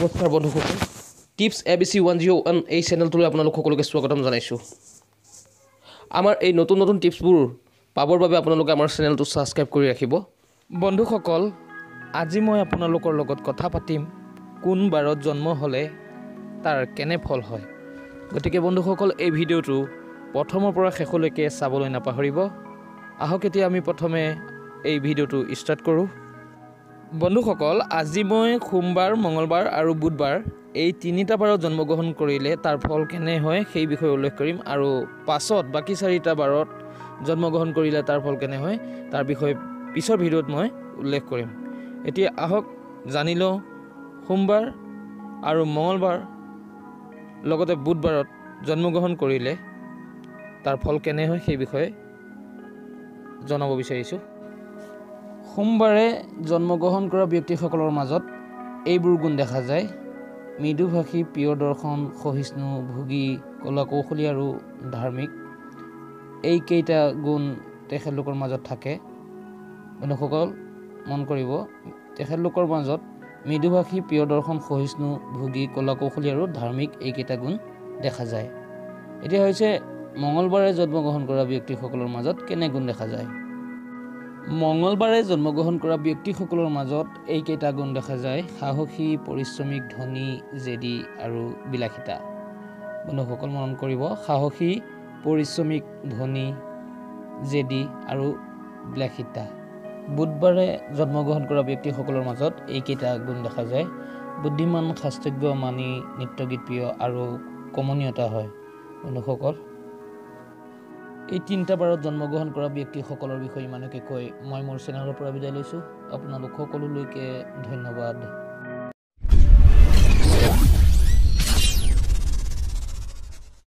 নমস্কাৰ বন্ধুসকল tips ABC 101 এই চেনেলটোলৈ আপোনালোক সকলোকে স্বাগতম জনাইছোঁ আমাৰ এই নতুন নতুন টিপছবোৰ পাবৰ বাবে আপোনালোকে আমাৰ চেনেলটো সাবস্ক্ৰাইব কৰি ৰাখিব বন্ধুসকল আজি মই আপোনালোকৰ লগত কথা পাতিম কোন বাৰত জন্ম হ'লে তাৰ কেনে ফল হয় গতিকে বন্ধুসকল এই ভিডিঅ'টো প্ৰথমৰ পৰা শেষলৈকে চাবলৈ নাপাহৰিব আহক এতিয়া আমি প্ৰথমে এই ভিডিঅ'টো ষ্টাৰ্ট কৰোঁ বন্ধুসকল আজি মই সোমবাৰ মঙ্গলবাৰ আৰু বুধবাৰ এই তিনিটা বাৰত জন্মগ্ৰহণ কৰিলে তাৰ ফল কেনে হয় সেই বিষয়ে উল্লেখ কৰিম আৰু পাছত বাকি চাৰিটা বাৰত জন্মগ্ৰহণ কৰিলে তাৰ ফল কেনে হয় তাৰ বিষয়ে পিছৰ ভিডিঅ'ত মই উল্লেখ কৰিম এতিয়া আহক জানি লওঁ সোমবাৰ আৰু মঙ্গলবাৰ লগতে বুধবাৰত জন্মগ্ৰহণ কৰিলে তাৰ ফল কেনে হয় সেই বিষয়ে জনাব বিচাৰিছোঁ সোমবাৰে জন্মগ্ৰহণ কৰা ব্যক্তিসকলৰ মাজত এইবোৰ গুণ দেখা যায় মৃদুভাষী প্ৰিয়দৰ্শন সহিষ্ণু ভোগী কলাকৌশলী আৰু ধাৰ্মিক এইকেইটা গুণ তেখেতলোকৰ মাজত থাকে বন্ধুসকল মন কৰিব তেখেতলোকৰ মাজত মৃদুভাষী প্ৰিয়দৰ্শন সহিষ্ণু ভোগী কলাকৌশলী আৰু ধাৰ্মিক এইকেইটা গুণ দেখা যায় এতিয়া হৈছে মঙ্গলবাৰে জন্মগ্ৰহণ কৰা ব্যক্তিসকলৰ মাজত কেনে গুণ দেখা যায় মঙ্গলবাৰে জন্মগ্ৰহণ কৰা ব্যক্তিসকলৰ মাজত এইকেইটা গুণ দেখা যায় সাহসী পৰিশ্ৰমিক ধনী জেদী আৰু বিলাসিতা বন্ধুসকল মন কৰিব সাহসী পৰিশ্ৰমিক ধনী জেদী আৰু বিলাসিতা বুধবাৰে জন্মগ্ৰহণ কৰা ব্যক্তিসকলৰ মাজত এইকেইটা গুণ দেখা যায় বুদ্ধিমান শাস্ত্ৰজ্ঞ মানি নৃত্যগীত প্ৰিয় আৰু কমনীয়তা হয় বন্ধুসকল এই তিনিটা বাৰত জন্মগ্ৰহণ কৰা ব্যক্তিসকলৰ বিষয়ে ইমানকে কৈ মই মোৰ চেনেলৰ পৰা বিদায় লৈছোঁ আপোনালোক সকলোলৈকে ধন্যবাদ